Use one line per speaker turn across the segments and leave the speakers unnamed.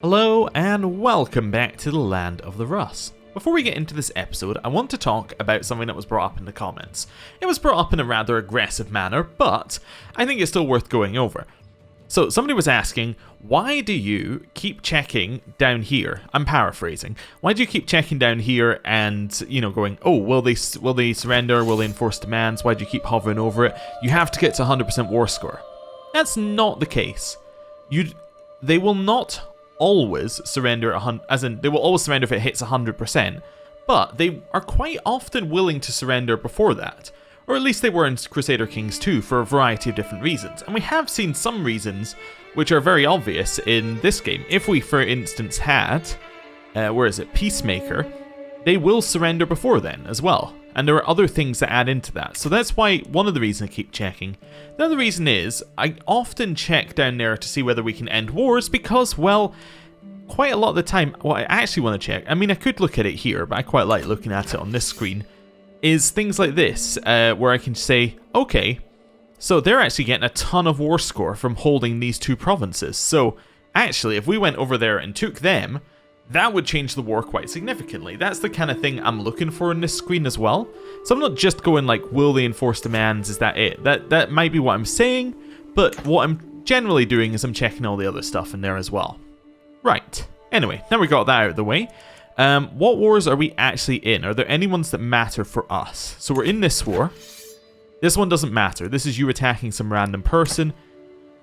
Hello and welcome back to the Land of the Russ. Before we get into this episode, I want to talk about something that was brought up in the comments. It was brought up in a rather aggressive manner, but I think it's still worth going over. So somebody was asking, why do you keep checking down here? I'm paraphrasing. Why do you keep checking down here and, going, oh, will they surrender? Will they enforce demands? Why do you keep hovering over it? You have to get to 100% war score. That's not the case. They will not always surrender they will always surrender if it hits 100%, but they are quite often willing to surrender before that, or at least they were in Crusader Kings II for a variety of different reasons, and we have seen some reasons which are very obvious in this game. If we, for instance, had Peacemaker, they will surrender before then as well, and there are other things that add into that, so that's why one of the reasons I keep checking. The other reason is, I often check down there to see whether we can end wars because, well, quite a lot of the time, what I actually want to check, I mean I could look at it here, but I quite like looking at it on this screen, is things like this, where I can say, okay, so they're actually getting a ton of war score from holding these two provinces, so actually if we went over there and took them, that would change the war quite significantly. That's the kind of thing I'm looking for in this screen as well. So I'm not just going like, will they enforce demands, is that it? That might be what I'm saying, but what I'm generally doing is I'm checking all the other stuff in there as well. Right, anyway, now we got that out of the way. What wars are we actually in? Are there any ones that matter for us? So we're in this war. This one doesn't matter. This is you attacking some random person.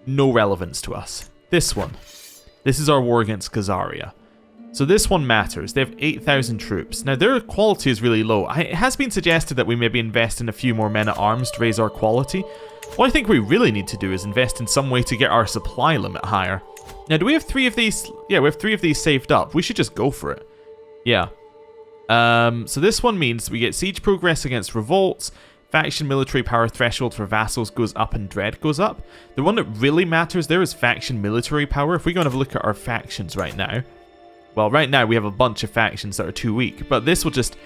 No relevance to us. This one. This is our war against Gazaria. So this one matters. They have 8,000 troops. Now their quality is really low. It has been suggested that we maybe invest in a few more men at arms to raise our quality. What I think we really need to do is invest in some way to get our supply limit higher. Now do we have 3 of these? Yeah, we have 3 of these saved up. We should just go for it. Yeah. So this one means we get siege progress against revolts. Faction military power threshold for vassals goes up and dread goes up. The one that really matters there is faction military power. If we go and have a look at our factions right now. Well, right now we have a bunch of factions that are too weak, but this will just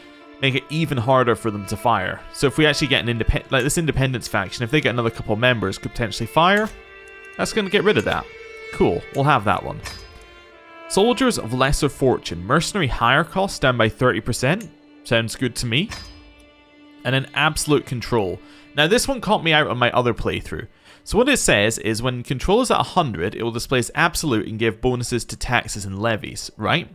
make it even harder for them to fire. So if we actually get an this independence faction, if they get another couple of members, could potentially fire. That's going to get rid of that. Cool, we'll have that one. Soldiers of lesser fortune. Mercenary hire cost down by 30%. Sounds good to me. And an absolute control. Now this one caught me out on my other playthrough. So what it says is when control is at 100, it will display as absolute and give bonuses to taxes and levies, right?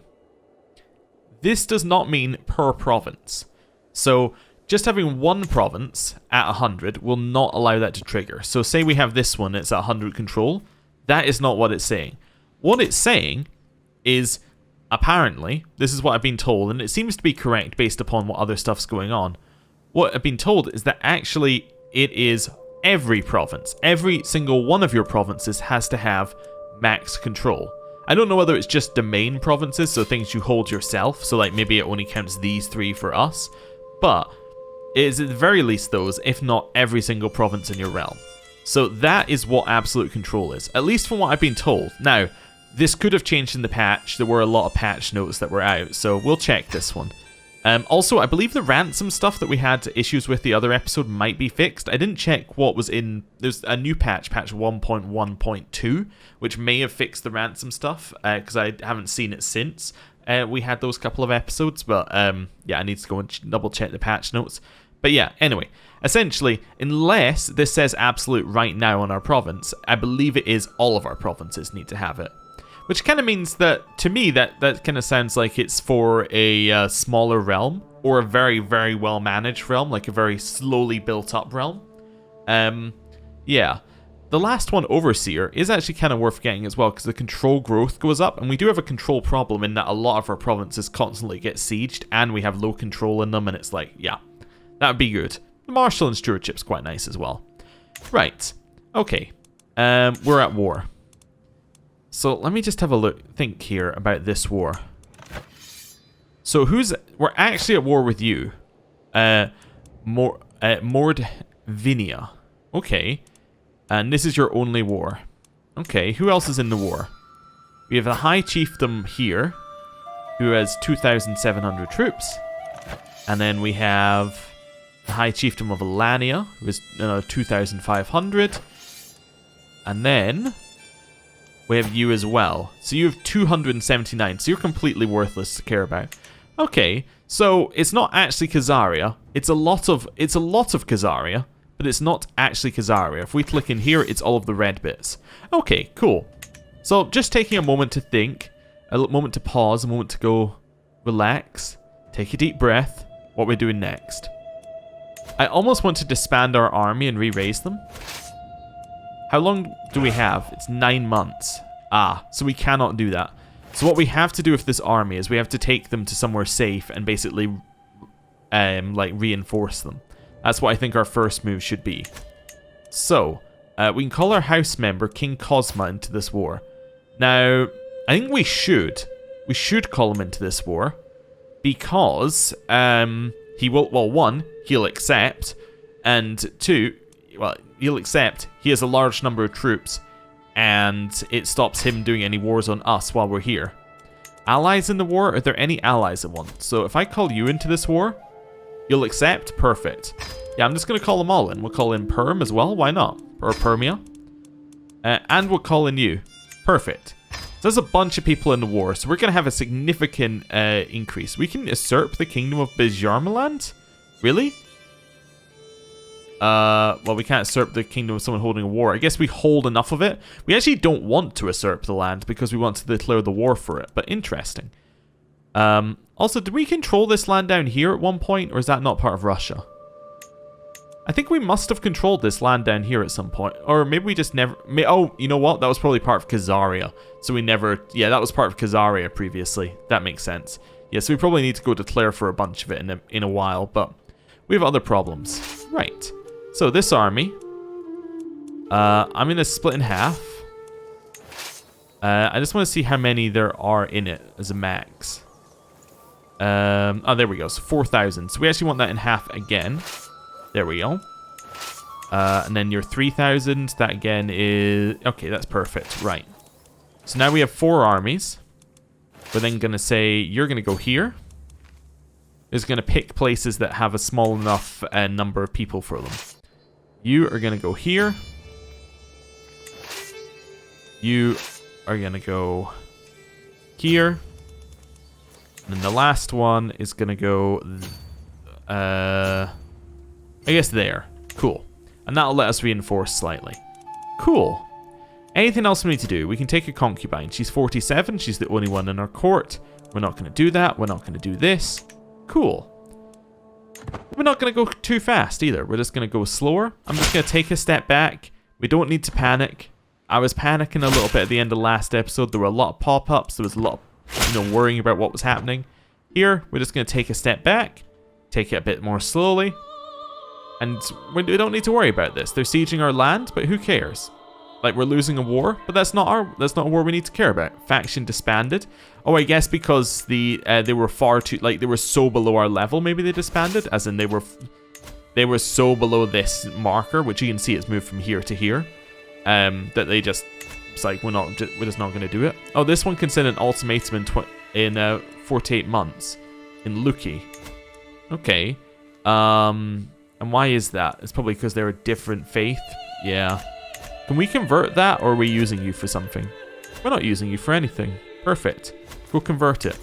This does not mean per province. So just having one province at 100 will not allow that to trigger. So say we have this one, it's at 100 control. That is not what it's saying. What it's saying is, apparently, this is what I've been told, and it seems to be correct based upon what other stuff's going on. What I've been told is that actually it is every province, every single one of your provinces has to have max control. I don't know whether it's just domain provinces, so things you hold yourself, so like maybe it only counts these 3 for us, but it is at the very least those, if not every single province in your realm. So that is what absolute control is, at least from what I've been told. Now, this could have changed in the patch, there were a lot of patch notes that were out, so we'll check this one. Also, I believe the ransom stuff that we had issues with the other episode might be fixed. I didn't check what was in... There's a new patch 1.1.2, which may have fixed the ransom stuff, because I haven't seen it since we had those couple of episodes. But, yeah, I need to go and double check the patch notes. But yeah, anyway, essentially, unless this says absolute right now on our province, I believe it is all of our provinces need to have it. Which kind of means that, to me, that kind of sounds like it's for a smaller realm, or a very, very well-managed realm, like a very slowly built-up realm. Yeah. The last one, Overseer, is actually kind of worth getting as well, because the control growth goes up, and we do have a control problem in that a lot of our provinces constantly get sieged, and we have low control in them, and it's like, yeah, that would be good. The Marshal and Stewardship's quite nice as well. Right. Okay. We're at war. So let me just have a think here about this war. So we're actually at war with you. Mordvinia. Okay. And this is your only war. Okay, who else is in the war? We have the High Chiefdom here, who has 2,700 troops. And then we have the High Chiefdom of Alania, who has 2,500. And then We have you as well. So you have 279. So you're completely worthless to care about. Okay, so it's not actually Kazaria. It's a lot of Kazaria, but it's not actually Kazaria. If we click in here, it's all of the red bits. Okay, cool. So just taking a moment to think, a moment to pause, a moment to go relax, take a deep breath. What we're doing next. I almost want to disband our army and re-raise them. How long do we have? It's 9 months. Ah, so we cannot do that. So what we have to do with this army is we have to take them to somewhere safe and basically like reinforce them. That's what I think our first move should be. So, we can call our house member King Cosma into this war. Now, I think we should call him into this war because he will, well, one, he'll accept, and two, well, he'll accept. He has a large number of troops, and it stops him doing any wars on us while we're here. Allies in the war? Are there any allies at once? So if I call you into this war, you'll accept? Perfect. Yeah, I'm just going to call them all in. We'll call in Perm as well. Why not? Or Permia. And we'll call in you. Perfect. So there's a bunch of people in the war, so we're going to have a significant increase. We can usurp the kingdom of Bizjarmaland? Really? Well, we can't usurp the kingdom of someone holding a war. I guess we hold enough of it. We actually don't want to usurp the land because we want to declare the war for it, but interesting. Also, did we control this land down here at one point, or is that not part of Russia? I think we must have controlled this land down here at some point, or maybe we just never... Oh, you know what? That was probably part of Kazaria, so we never... Yeah, that was part of Kazaria previously. That makes sense. Yeah, so we probably need to go declare for a bunch of it in a while, but we have other problems. Right. So this army, I'm going to split in half. I just want to see how many there are in it as a max. Oh, there we go. So 4,000. So we actually want that in half again. There we go. And then your 3,000. That again is... Okay, that's perfect. Right. So now we have 4 armies. We're then going to say, you're going to go here. Is going to pick places that have a small enough number of people for them. You are going to go here. You are going to go here. And then the last one is going to go, I guess there. Cool. And that'll let us reinforce slightly. Cool. Anything else we need to do? We can take a concubine. She's 47. She's the only one in our court. We're not going to do that. We're not going to do this. Cool. We're not going to go too fast either. We're just going to go slower. I'm just going to take a step back. We don't need to panic. I was panicking a little bit at the end of the last episode. There were a lot of pop-ups. There was a lot of, worrying about what was happening. Here, we're just going to take a step back. Take it a bit more slowly. And we don't need to worry about this. They're sieging our land, but who cares? Like, we're losing a war, but that's not a war we need to care about. Faction disbanded. Oh, I guess because they were far too, like, they were so below our level, maybe they disbanded, as in they were so below this marker, which you can see it's moved from here to here, that they just, it's like, we're just not going to do it. Oh, this one can send an ultimatum in 48 months in Luki. Okay. And why is that? It's probably because they're a different faith. Yeah. Can we convert that, or are we using you for something? We're not using you for anything. Perfect. Go convert it.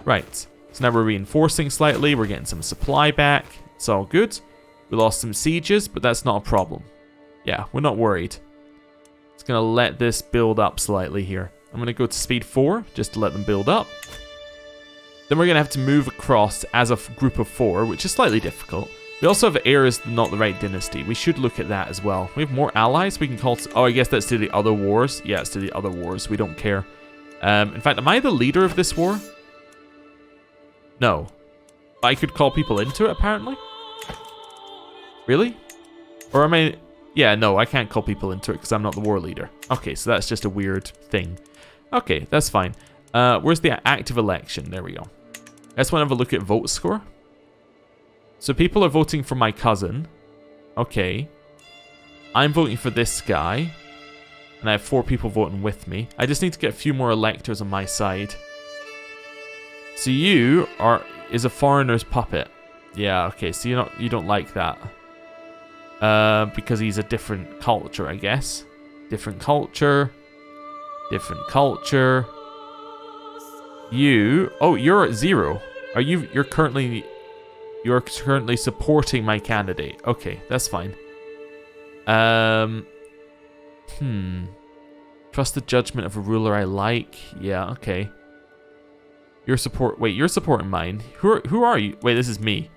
Right. So now we're reinforcing slightly. We're getting some supply back. It's all good. We lost some sieges, but that's not a problem. Yeah, we're not worried. It's going to let this build up slightly here. I'm going to go to speed 4, just to let them build up. Then we're going to have to move across as a group of 4, which is slightly difficult. We also have heirs, not the right dynasty. We should look at that as well. We have more allies we can call... Oh, I guess that's to the other wars. Yeah, it's to the other wars. We don't care. In fact, am I the leader of this war? No. I could call people into it, apparently? Really? Or am I... Yeah, no, I can't call people into it because I'm not the war leader. Okay, so that's just a weird thing. Okay, that's fine. Where's the active election? There we go. Let's want to have a look at vote score. So people are voting for my cousin. Okay. I'm voting for this guy. And I have 4 people voting with me. I just need to get a few more electors on my side. So you is a foreigner's puppet. Yeah, okay, so you don't like that. Because he's a different culture, I guess. Different culture. Different culture. Oh, you're at 0. You're currently supporting my candidate. Okay, that's fine. Trust the judgment of a ruler I like. Yeah, okay. You're supporting mine. Who are you? Wait, this is me.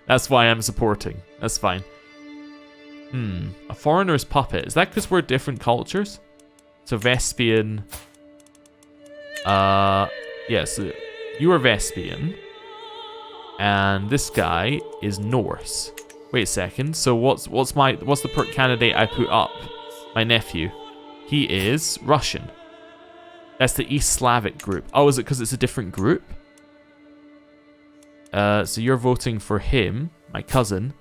That's why I'm supporting. That's fine. A foreigner's puppet. Is that because we're different cultures? So Vespian. Yes, you are Vespian. And this guy is Norse. Wait a second. So what's the candidate I put up? My nephew. He is Russian. That's the East Slavic group. Oh, is it because it's a different group? So you're voting for him, my cousin.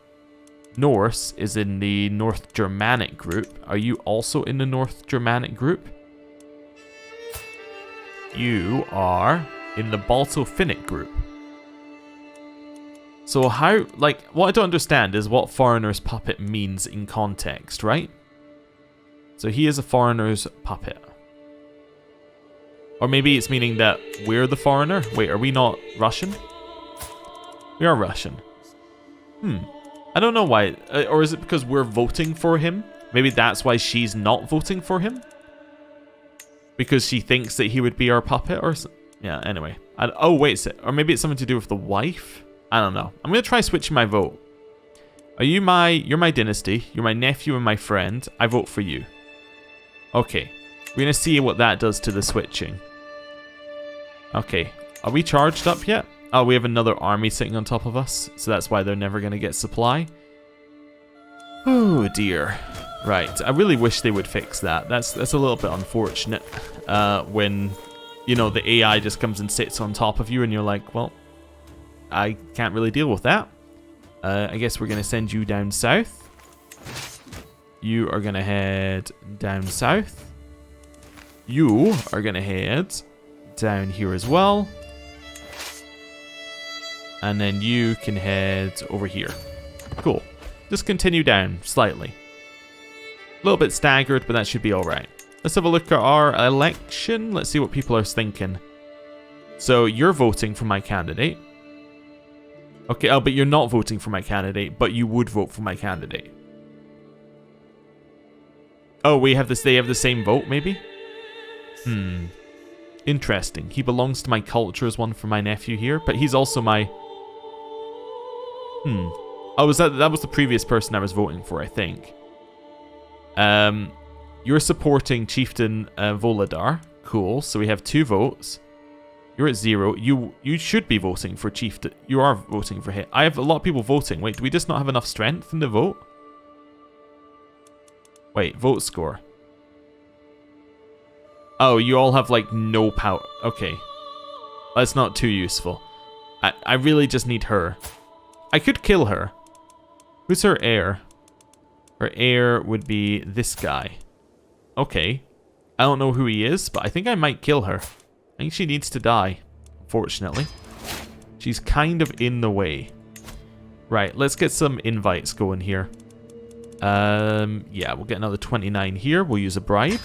Norse is in the North Germanic group. Are you also in the North Germanic group? You are in the Balto-Finnic group. So how, like, what I don't understand is what foreigner's puppet means in context, right? So he is a foreigner's puppet. Or maybe it's meaning that we're the foreigner? Wait, are we not Russian? We are Russian. I don't know why. Or is it because we're voting for him? Maybe that's why she's not voting for him? Because she thinks that he would be our puppet or something? Yeah, anyway. Oh, wait. Or maybe it's something to do with the wife? I don't know. I'm going to try switching my vote. You're my dynasty. You're my nephew and my friend. I vote for you. Okay. We're going to see what that does to the switching. Okay. Are we charged up yet? Oh, we have another army sitting on top of us. So that's why they're never going to get supply. Oh, dear. Right. I really wish they would fix that. That's a little bit unfortunate. When, you know, the AI just comes and sits on top of you and you're like, well, I can't really deal with that. I guess we're going to send you down south. You are going to head down south. You are going to head down here as well. And then you can head over here. Cool. Just continue down slightly. A little bit staggered, but that should be alright. Let's have a look at our election. Let's see what people are thinking. So you're voting for my candidate. Okay, but you're not voting for my candidate, but you would vote for my candidate. Oh, they have the same vote, maybe? Interesting. He belongs to my culture as one for my nephew here, but he's also my... Oh, that was the previous person I was voting for, I think. You're supporting Chieftain Volodar. Cool, so we have 2 votes. You're at 0. You should be voting for Chieftain. You are voting for him. I have a lot of people voting. Wait, do we just not have enough strength in the vote? Wait, vote score. Oh, you all have, like, no power. Okay. That's not too useful. I really just need her. I could kill her. Who's her heir? Her heir would be this guy. Okay. I don't know who he is, but I think I might kill her. I think she needs to die, unfortunately. She's kind of in the way. Right, let's get some invites going here. Yeah, we'll get another 29 here. We'll use a bribe.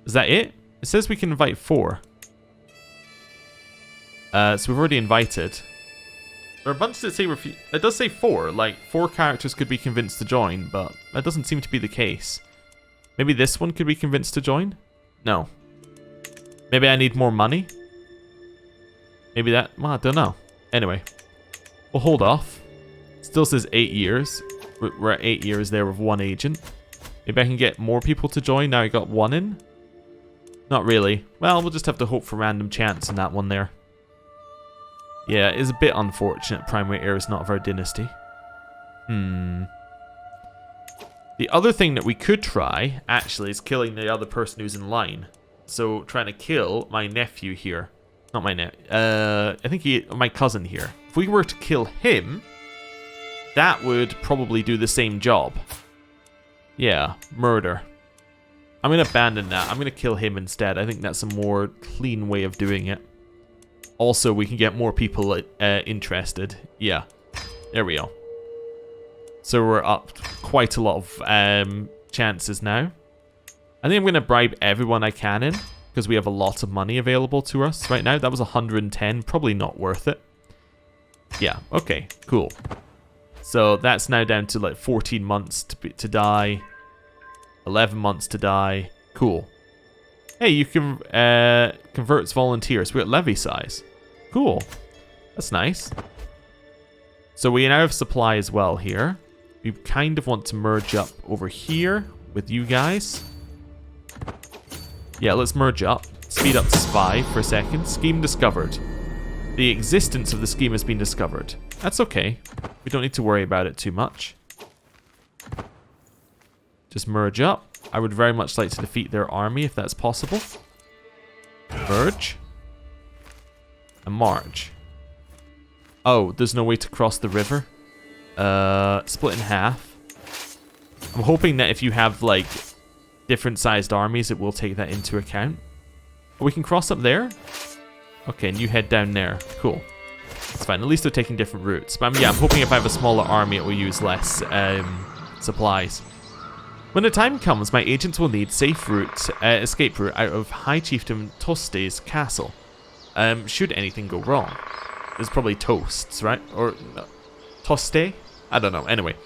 Is that it? It says we can invite 4. So we've already invited. There are a bunch that say refuse. It does say 4. Like, 4 characters could be convinced to join, but that doesn't seem to be the case. Maybe this one could be convinced to join? No. Maybe I need more money? Maybe that... Well, I don't know. Anyway. We'll hold off. Still says 8 years. We're at 8 years there with 1 agent. Maybe I can get more people to join now I got 1 in? Not really. Well, we'll just have to hope for random chance in that one there. Yeah, it is a bit unfortunate primary heir is not of our dynasty. The other thing that we could try, actually, is killing the other person who's in line. So, trying to kill my nephew here. Not my nephew. I think my cousin here. If we were to kill him, that would probably do the same job. Yeah, murder. I'm going to abandon that. I'm going to kill him instead. I think that's a more clean way of doing it. Also, we can get more people interested. Yeah, there we go. So we're up quite a lot of chances now. I think I'm going to bribe everyone I can in, because we have a lot of money available to us right now. That was 110, probably not worth it. Yeah, okay, cool. So that's now down to like 14 months to die, 11 months to die. Cool. Hey, you can converts volunteers. We're at levy size. Cool. That's nice. So we now have supply as well here. We kind of want to merge up over here with you guys. Yeah, let's merge up. Speed up to spy for a second. Scheme discovered. The existence of the scheme has been discovered. That's okay. We don't need to worry about it too much. Just merge up. I would very much like to defeat their army if that's possible. Merge. And march. Oh, there's no way to cross the river. Split in half. I'm hoping that if you have, like, different sized armies, it will take that into account. Oh, we can cross up there? Okay, and you head down there. Cool. That's fine. At least they're taking different routes. But yeah, I'm hoping if I have a smaller army, it will use less supplies. When the time comes, my agents will need escape route out of High Chieftain Toste's castle. Should anything go wrong. There's probably toasts, right? Or Toste? I don't know. Anyway.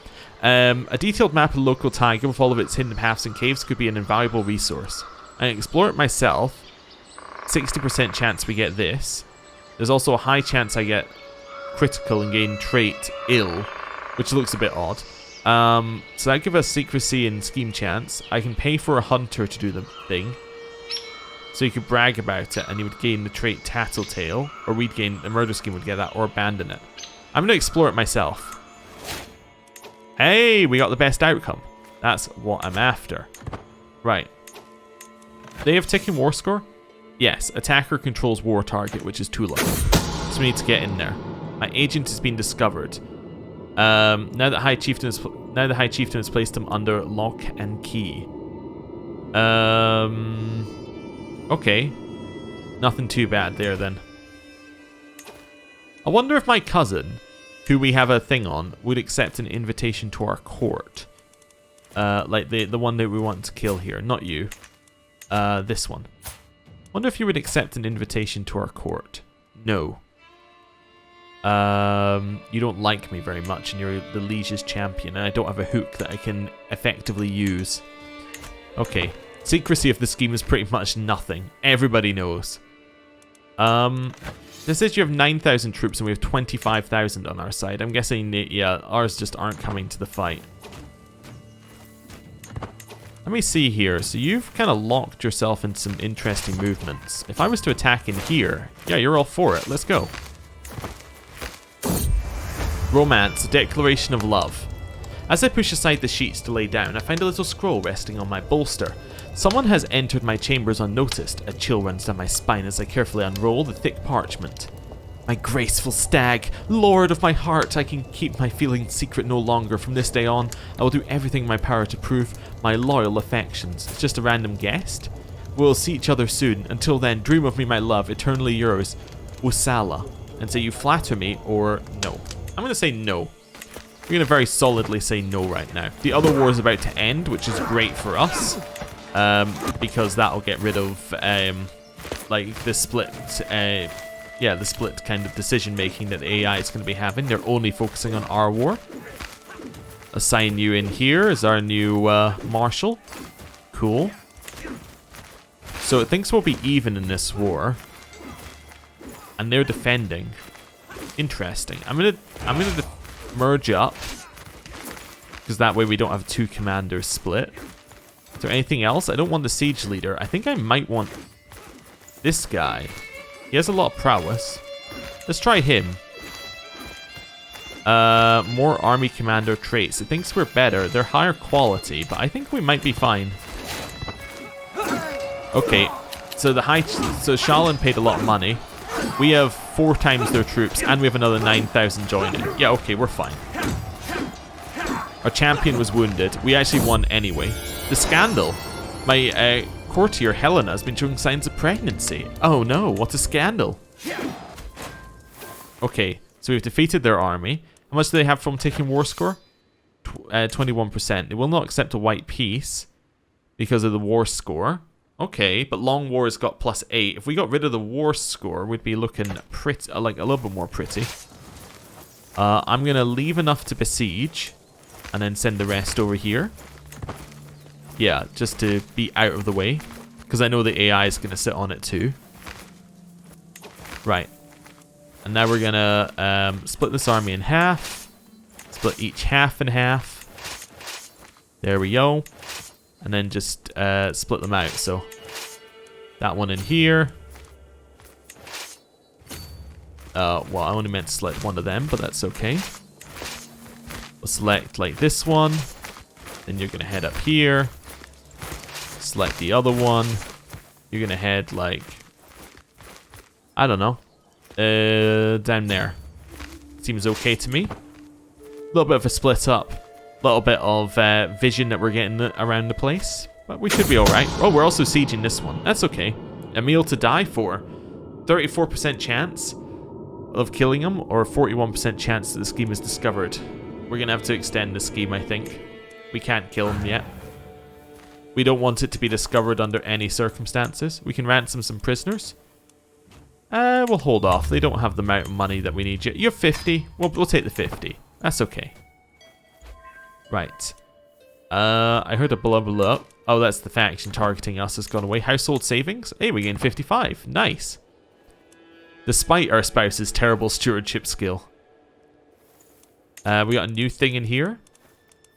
A detailed map of the local taiga with all of its hidden paths and caves could be an invaluable resource. I can explore it myself. 60% chance we get this. There's also a high chance I get critical and gain trait ill, which looks a bit odd. So that gives us secrecy and scheme chance. I can pay for a hunter to do the thing. So you could brag about it and you would gain the trait Tattletale. Or we'd gain, the murder scheme would get that, or abandon it. I'm going to explore it myself. Hey, we got the best outcome. That's what I'm after. Right. They have ticking war score? Yes, attacker controls war target, which is too low. So we need to get in there. My agent has been discovered. Now the High Chieftain has placed him under lock and key. Okay. Nothing too bad there then. I wonder if my cousin, who we have a thing on, would accept an invitation to our court. Like the one that we want to kill here. Not you. This one. Wonder if you would accept an invitation to our court. No. You don't like me very much, and you're the liege's champion, and I don't have a hook that I can effectively use. Okay. Secrecy of the scheme is pretty much nothing. Everybody knows. This says you have 9,000 troops and we have 25,000 on our side. I'm guessing, yeah, ours just aren't coming to the fight. Let me see here. So you've kind of locked yourself in some interesting movements. If I was to attack in here, yeah, you're all for it. Let's go. Romance, a declaration of love. As I push aside the sheets to lay down, I find a little scroll resting on my bolster. Someone has entered my chambers unnoticed. A chill runs down my spine as I carefully unroll the thick parchment. My graceful stag, lord of my heart, I can keep my feelings secret no longer. From this day on, I will do everything in my power to prove my loyal affections. It's just a random guest. We'll see each other soon. Until then, dream of me, my love, eternally yours, Usala. And say you flatter me or no. I'm going to say no. We're going to very solidly say no right now. The other war is about to end, which is great for us. Because that'll get rid of, like, the split, yeah, the split kind of decision-making that the AI is going to be having. They're only focusing on our war. Assign you in here as our new, marshal. Cool. So it thinks we'll be even in this war. And they're defending. Interesting. I'm gonna merge up. Because that way we don't have two commanders split. Is there anything else? I don't want the siege leader. I think I might want this guy. He has a lot of prowess. Let's try him. More army commander traits. It thinks we're better. They're higher quality, but I think we might be fine. Okay, so so Shalin paid a lot of money. We have 4 times their troops, and we have another 9,000 joining. Yeah, okay, we're fine. Our champion was wounded. We actually won anyway. The scandal. My courtier Helena has been showing signs of pregnancy. Oh no, what a scandal. Okay, so we've defeated their army. How much do they have from taking war score? 21%. They will not accept a white peace. because of the war score. Okay, but long war's got +8. If we got rid of the war score, we'd be looking pretty, like a little bit more pretty. I'm going to leave enough to besiege and then send the rest over here. Yeah, just to be out of the way, because I know the AI is going to sit on it too. Right. And now we're going to split this army in half. Split each half in half. There we go. And then just split them out. So that one in here. Well, I only meant to select one of them, but that's okay. We'll select like this one. Then you're going to head up here. Select the other one. You're going to head like, I don't know, down there. Seems okay to me. A little bit of a split up. A little bit of vision that we're getting around the place. But we should be alright. Oh, we're also sieging this one. That's okay. A meal to die for. 34% chance of killing him, or 41% chance that the scheme is discovered. We're going to have to extend the scheme, I think. We can't kill him yet. We don't want it to be discovered under any circumstances. We can ransom some prisoners. We'll hold off. They don't have the amount of money that we need yet. You have 50. We'll take the 50. That's okay. Right. I heard a blah blah blah. Oh, that's the faction targeting us has gone away. Household savings? Hey, we gained 55. Nice. Despite our spouse's terrible stewardship skill. We got a new thing in here.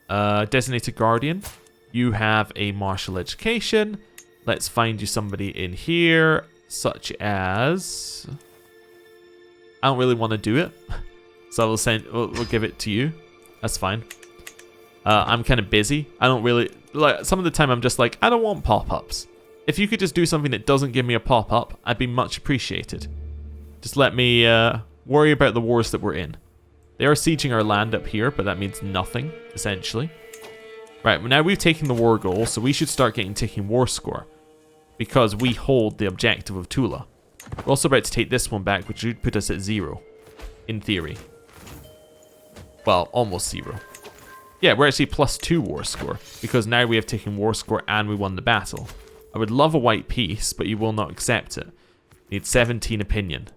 Designated guardian. You have a martial education. Let's find you somebody in here, such as... I don't really want to do it, so we'll give it to you. That's fine. I'm kind of busy. I don't really... like. Some of the time I'm just like, I don't want pop-ups. If you could just do something that doesn't give me a pop-up, I'd be much appreciated. Just let me worry about the wars that we're in. They are sieging our land up here, but that means nothing, essentially. Right, now we've taken the war goal, so we should start taking war score. Because we hold the objective of Tula. We're also about to take this one back, which should put us at 0. In theory. Well, almost 0. Yeah, we're actually +2 war score. Because now we have taken war score and we won the battle. I would love a white peace, but you will not accept it. Need 17 opinion.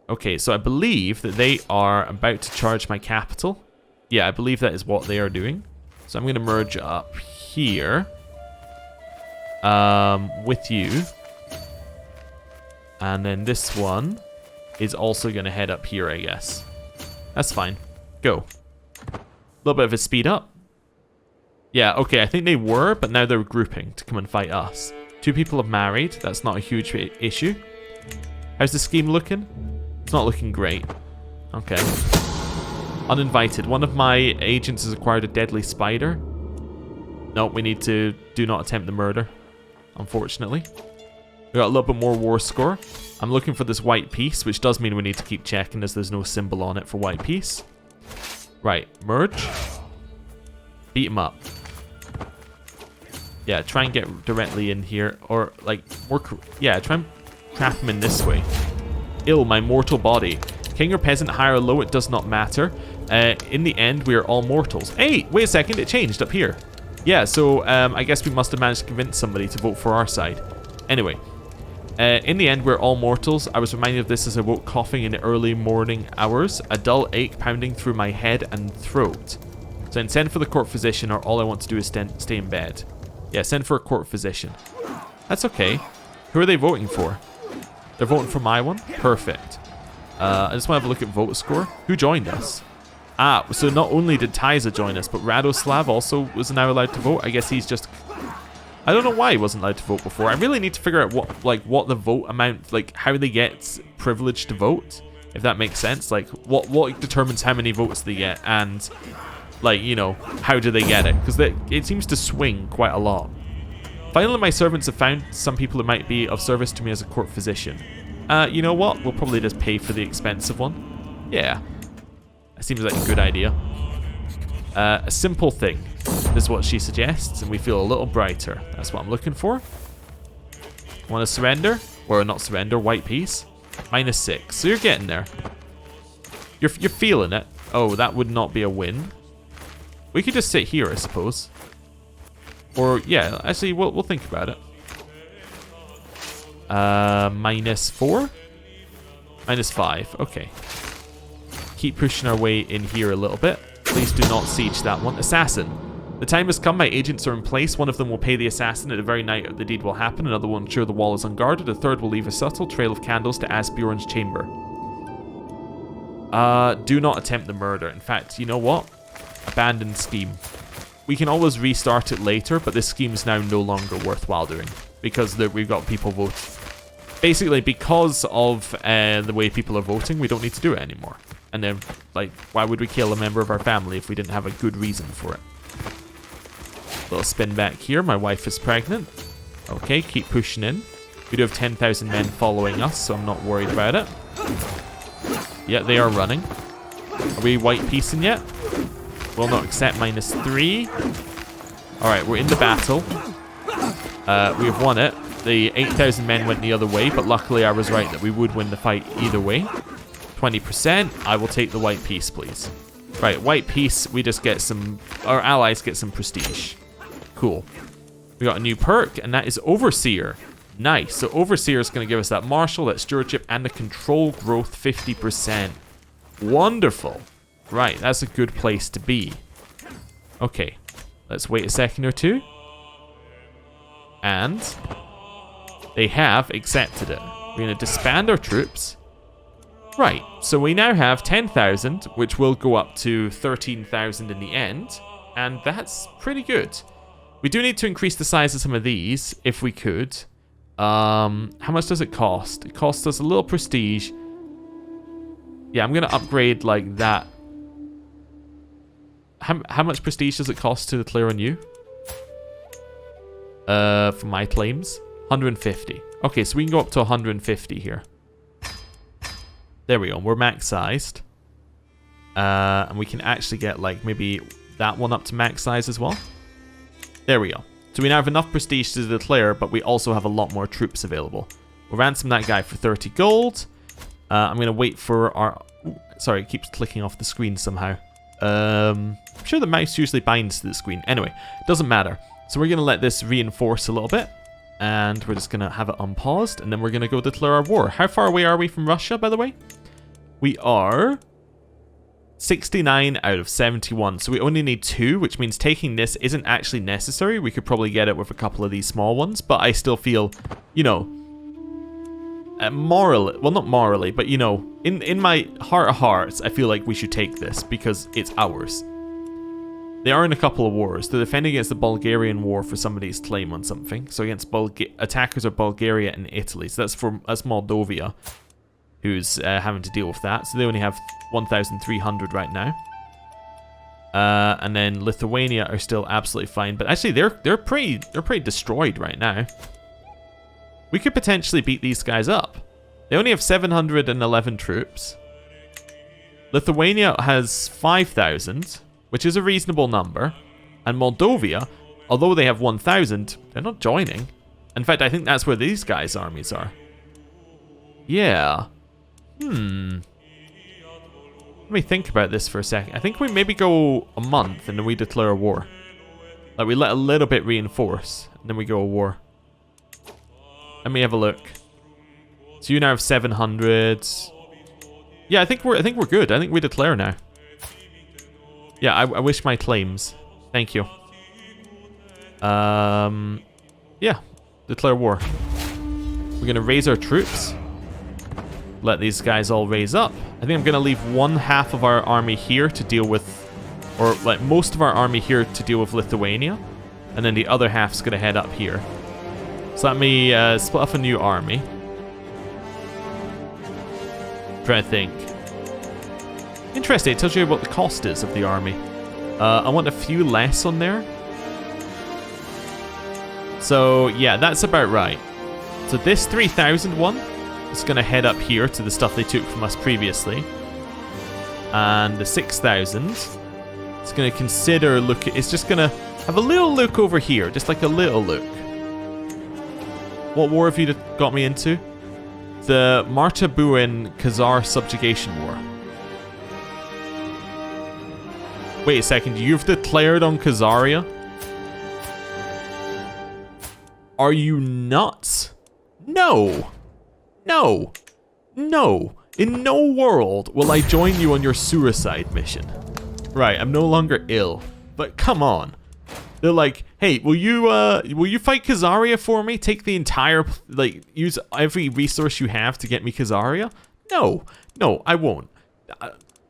Okay, so I believe that they are about to charge my capital. Yeah, I believe that is what they are doing. So I'm going to merge up here with you. And then this one is also going to head up here, I guess. That's fine. Go. A little bit of a speed up. Yeah, okay, I think they were, but now they're grouping to come and fight us. 2 people have married. That's not a huge issue. How's the scheme looking? It's not looking great. Okay. Uninvited. One of my agents has acquired a deadly spider. No, we need to do not attempt the murder. Unfortunately. We got a little bit more war score. I'm looking for this white peace, which does mean we need to keep checking as there's no symbol on it for white peace. Right. Merge. Beat him up. Yeah, try and get directly in here. Or, like, work... yeah, try and trap him in this way. Ill, my mortal body. King or peasant, high or low, it does not matter. In the end, we are all mortals. Hey, wait a second, it changed up here. Yeah, so I guess we must have managed to convince somebody to vote for our side. Anyway, in the end, we're all mortals. I was reminded of this as I woke coughing in the early morning hours, a dull ache pounding through my head and throat. So then send for the court physician, or all I want to do is stay in bed. Yeah, send for a court physician. That's okay. Who are they voting for? They're voting for my one? Perfect. I just want to have a look at vote score. Who joined us? Ah, so not only did Tyza join us, but Radoslav also was now allowed to vote. I guess he's just... I don't know why he wasn't allowed to vote before. I really need to figure out what the vote amount, like how they get privilege to vote, if that makes sense. Like what determines how many votes they get, and like, you know, how do they get it? Because it seems to swing quite a lot. Finally, my servants have found some people who might be of service to me as a court physician. You know what? We'll probably just pay for the expensive one. Yeah. That seems like a good idea. A simple thing is what she suggests, and we feel a little brighter. That's what I'm looking for. Want to surrender? Or not surrender, white peace. -6. So you're getting there. You're feeling it. Oh, that would not be a win. We could just sit here, I suppose. Or, yeah, actually, we'll think about it. -4? -5, okay. Keep pushing our way in here a little bit. Please do not siege that one. Assassin. The time has come, my agents are in place. One of them will pay the assassin at the very night the deed will happen. Another will ensure the wall is unguarded. A third will leave a subtle trail of candles to Asbjorn's chamber. Do not attempt the murder. In fact, you know what? Abandon scheme. We can always restart it later, but this scheme is now no longer worthwhile doing. Because we've got people vote. Basically, because of the way people are voting, we don't need to do it anymore. And then, like, why would we kill a member of our family if we didn't have a good reason for it? Little spin back here. My wife is pregnant. Okay, keep pushing in. We do have 10,000 men following us, so I'm not worried about it. Yeah, they are running. Are we white piecing yet? Will not accept -3. Alright, we're in the battle. We have won it. The 8,000 men went the other way, but luckily I was right that we would win the fight either way. 20%. I will take the white piece, please. Right, white piece, we just get some... Our allies get some prestige. Cool. We got a new perk, and that is Overseer. Nice. So Overseer is going to give us that Martial, that Stewardship, and the Control Growth 50%. Wonderful. Right, that's a good place to be. Okay. Let's wait a second or two. And they have accepted it. We're going to disband our troops. Right, so we now have 10,000, which will go up to 13,000 in the end. And that's pretty good. We do need to increase the size of some of these, if we could. How much does it cost? It costs us a little prestige. Yeah, I'm going to upgrade like that. How much prestige does it cost to declare on you? For my claims? 150. Okay, so we can go up to 150 here. There we go. We're max sized. And we can actually get like maybe that one up to max size as well. There we go. So we now have enough prestige to declare, but we also have a lot more troops available. We'll ransom that guy for 30 gold. I'm going to wait for our... Ooh, sorry, it keeps clicking off the screen somehow. I'm sure the mouse usually binds to the screen. Anyway, it doesn't matter. So we're going to let this reinforce a little bit. And we're just going to have it unpaused. And then we're going to go declare our war. How far away are we from Russia, by the way? We are 69 out of 71. So we only need 2, which means taking this isn't actually necessary. We could probably get it with a couple of these small ones. But I still feel, you know, morally, well, not morally, but, you know, in my heart of hearts, I feel like we should take this because it's ours. They are in a couple of wars. They're defending against the Bulgarian war for somebody's claim on something. So against attackers are Bulgaria and Italy. So that's Moldova, who's having to deal with that. So they only have 1,300 right now. And then Lithuania are still absolutely fine. But actually, they're pretty destroyed right now. We could potentially beat these guys up. They only have 711 troops. Lithuania has 5,000, which is a reasonable number. And Moldova, although they have 1,000, they're not joining. In fact, I think that's where these guys' armies are. Yeah. Let me think about this for a second. I think we maybe go a month and then we declare a war. Like, we let a little bit reinforce, and then we go a war. Let me have a look. So you now have 700. Yeah, I think we're good. I think we declare now. Yeah, I wish my claims. Thank you. Yeah, declare war. We're gonna raise our troops. Let these guys all raise up. I think I'm gonna leave one half of our army here to deal with, or like most of our army here to deal with Lithuania, and then the other half's gonna head up here. So let me split off a new army. I'm trying to think. Interesting, it tells you what the cost is of the army. I want a few less on there. So yeah, that's about right. So this 3,000 one is going to head up here to the stuff they took from us previously. And the 6,000 is going to consider it's just going to have a little look over here, just like a little look. What war have you got me into? The Martabuin Kazar Subjugation War. Wait a second, you've declared on Kazaria? Are you nuts? No. No. No. In no world will I join you on your suicide mission. Right, I'm no longer ill. But come on. They're like, hey, will you fight Kazaria for me? Take the entire, like, use every resource you have to get me Kazaria? No. No, I won't.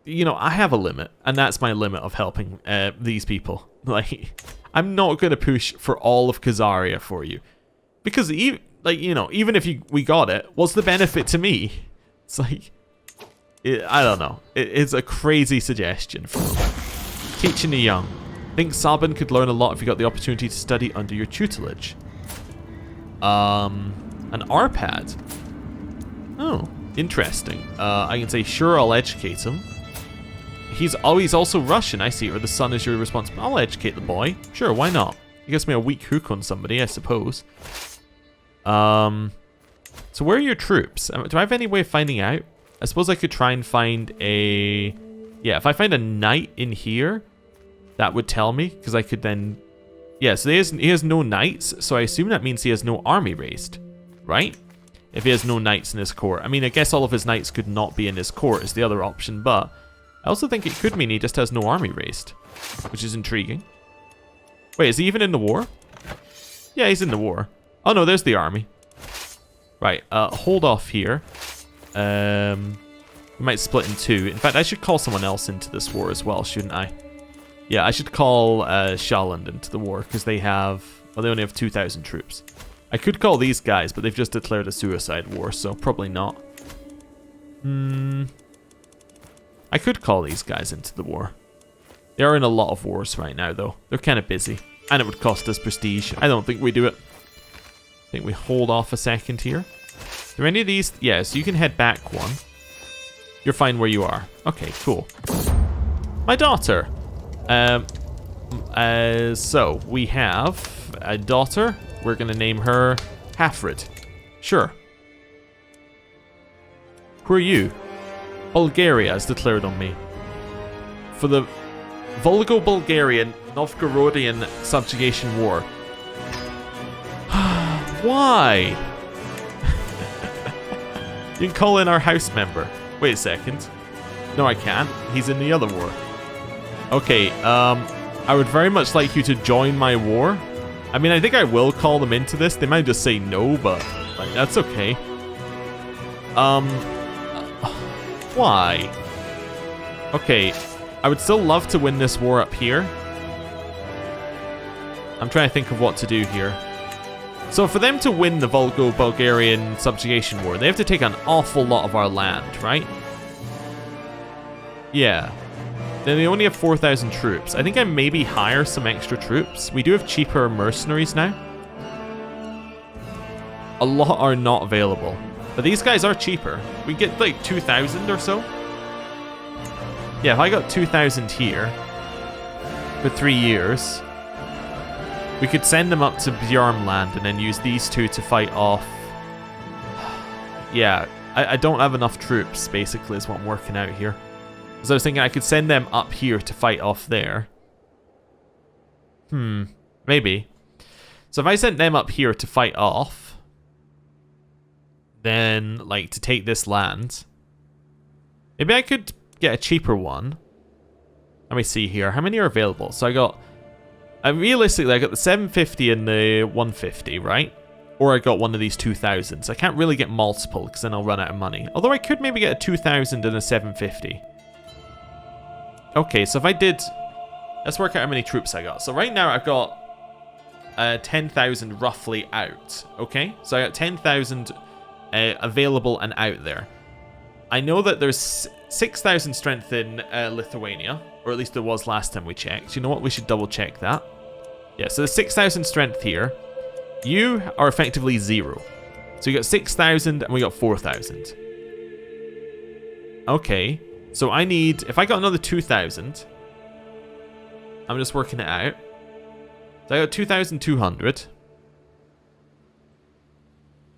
You know, I have a limit, and that's my limit of helping these people. Like, I'm not going to push for all of Kazaria for you. Because, even if we got it, what's the benefit to me? It's like, I don't know. It's a crazy suggestion from them. Teaching the young. Think Sabin could learn a lot if you got the opportunity to study under your tutelage. An RPAD. Oh, interesting. I can say, sure, I'll educate him. He's also Russian, I see, or the son is your responsibility. I'll educate the boy. Sure, why not? He gives me a weak hook on somebody, I suppose. So where are your troops? Do I have any way of finding out? I suppose I could try and find a... Yeah, if I find a knight in here, that would tell me, because I could then... Yeah, so he has no knights, so I assume that means he has no army raised, right? If he has no knights in his court. I mean, I guess all of his knights could not be in his court is the other option, but I also think it could mean he just has no army raised, which is intriguing. Wait, is he even in the war? Yeah, he's in the war. Oh no, there's the army. Right, hold off here. We might split in two. In fact, I should call someone else into this war as well, shouldn't I? Yeah, I should call Shaland into the war, because they have... Well, they only have 2,000 troops. I could call these guys, but they've just declared a suicide war, so probably not. I could call these guys into the war. They are in a lot of wars right now, though. They're kind of busy. And it would cost us prestige. I don't think we do it. I think we hold off a second here. Are there any of these? Yeah, so you can head back one. You're fine where you are. Okay, cool. My daughter. So we have a daughter. We're going to name her Hafrid. Sure. Who are you? Bulgaria has declared on me. For the Volgo-Bulgarian Novgorodian Subjugation War. Why? You can call in our house member. Wait a second. No, I can't. He's in the other war. Okay, I would very much like you to join my war. I mean, I think I will call them into this. They might just say no, but like, that's okay. Why? Okay, I would still love to win this war up here. I'm trying to think of what to do here. So for them to win the Volgo-Bulgarian Subjugation War, they have to take an awful lot of our land, right? Yeah. Then they only have 4,000 troops. I think I maybe hire some extra troops. We do have cheaper mercenaries now. A lot are not available. But these guys are cheaper. We get like 2,000 or so. Yeah, if I got 2,000 here for 3 years, we could send them up to Bjornland and then use these two to fight off. Yeah, I don't have enough troops, basically, is what I'm working out here. So I was thinking I could send them up here to fight off there. Maybe. So if I sent them up here to fight off, then, like, to take this land, maybe I could get a cheaper one. Let me see here. How many are available? So I got... realistically, I got the 750 and the 150, right? Or I got one of these 2,000s. I can't really get multiple, because then I'll run out of money. Although I could maybe get a 2,000 and a 750. Okay, so if I did... Let's work out how many troops I got. So right now I've got 10,000 roughly out. Okay? So I got 10,000 available and out there. I know that there's 6,000 strength in Lithuania. Or at least there was last time we checked. You know what? We should double check that. Yeah, so there's 6,000 strength here. You are effectively 0. So you got 6,000 and we got 4,000. Okay. So I need... If I got another 2,000... I'm just working it out. So I got 2,200.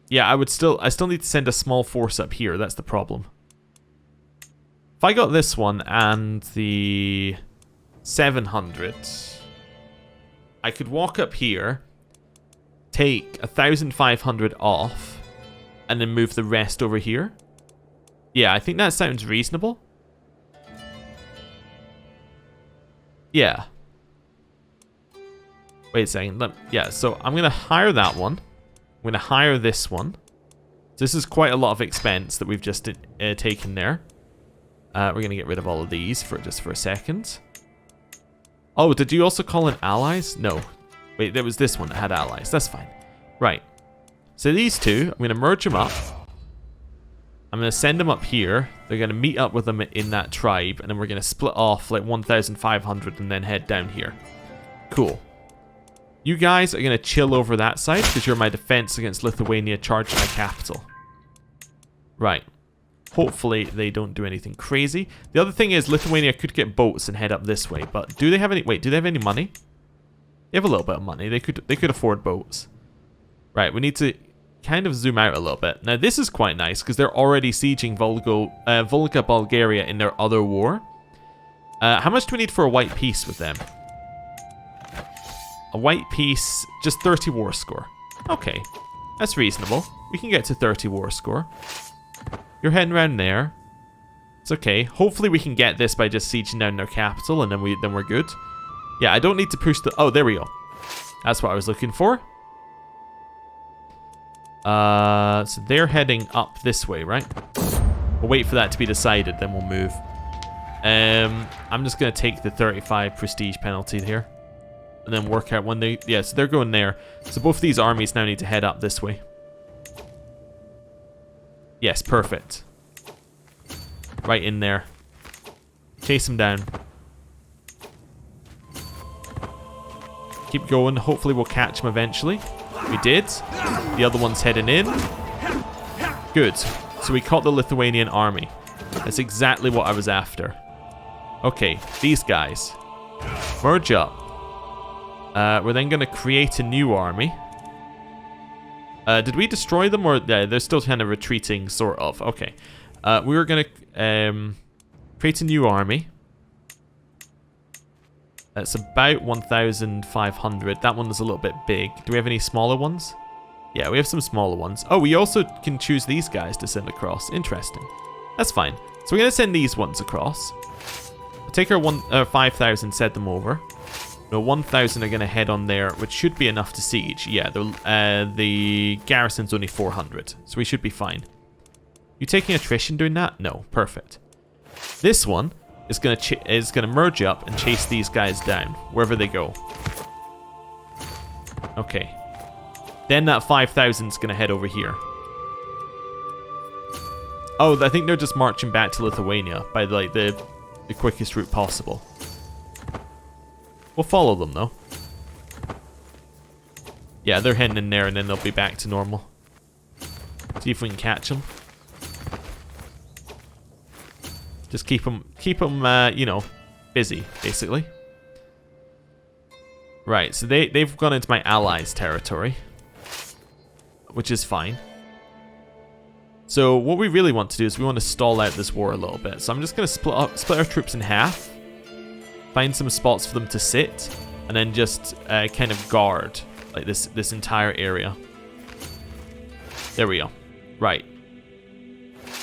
Yeah, I still need to send a small force up here. That's the problem. If I got this one and the 700, I could walk up here, take 1,500 off and then move the rest over here. Yeah, I think that sounds reasonable. Yeah. Wait a second. Yeah, so I'm going to hire that one. I'm going to hire this one. So this is quite a lot of expense that we've just taken there. We're going to get rid of all of these for just for a second. Oh, did you also call in allies? No. Wait, there was this one that had allies. That's fine. Right. So these two, I'm going to merge them up. I'm going to send them up here. They're going to meet up with them in that tribe. And then we're going to split off like 1,500 and then head down here. Cool. You guys are going to chill over that side because you're my defense against Lithuania charging my capital. Right. Hopefully they don't do anything crazy. The other thing is Lithuania could get boats and head up this way. But do they have any... Wait, do they have any money? They have a little bit of money. They could afford boats. Right, we need to kind of zoom out a little bit. Now this is quite nice because they're already sieging Volga, Bulgaria in their other war. How much do we need for a white peace with them? A white peace, just 30 war score. Okay, that's reasonable. We can get to 30 war score. You're heading around there. It's okay. Hopefully we can get this by just sieging down their capital and then we're good. Yeah, I don't need to push the... Oh, there we go. That's what I was looking for. So they're heading up this way, right? We'll wait for that to be decided, then we'll move. I'm just going to take the 35 prestige penalty here. And then work out when they... Yeah, so they're going there. So both of these armies now need to head up this way. Yes, perfect. Right in there. Chase them down. Keep going. Hopefully we'll catch them eventually. We did. The other one's heading in. Good. So we caught the Lithuanian army. That's exactly what I was after. Okay, these guys. Merge up. We're then going to create a new army. Did we destroy them? Or yeah, they're still kind of retreating, sort of. Okay. We were going to create a new army. That's about 1,500. That one is a little bit big. Do we have any smaller ones? Yeah, we have some smaller ones. Oh, we also can choose these guys to send across. Interesting. That's fine. So we're going to send these ones across. We'll take our 5,000, set them over. No, 1,000 are going to head on there, which should be enough to siege. Yeah, the garrison's only 400, so we should be fine. You taking attrition doing that? No, perfect. This one is gonna merge up and chase these guys down wherever they go. Okay. Then that 5,000 is gonna head over here. Oh, I think they're just marching back to Lithuania by like the quickest route possible. We'll follow them though. Yeah, they're heading in there and then they'll be back to normal. See if we can catch them. Just keep them, you know, busy, basically. Right, so they've gone into my allies' territory, which is fine. So what we really want to do is we want to stall out this war a little bit. So I'm just going to split our troops in half, find some spots for them to sit, and then just kind of guard like this entire area. There we go. Right.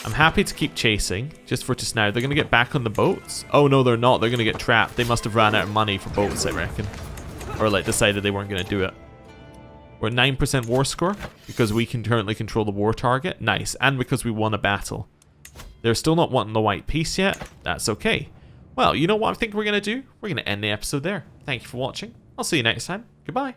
I'm happy to keep chasing, just for just now. They're going to get back on the boats. Oh, no, they're not. They're going to get trapped. They must have ran out of money for boats, I reckon. Or, like, decided they weren't going to do it. We're at 9% war score, because we can currently control the war target. Nice. And because we won a battle. They're still not wanting the white peace yet. That's okay. Well, you know what I think we're going to do? We're going to end the episode there. Thank you for watching. I'll see you next time. Goodbye.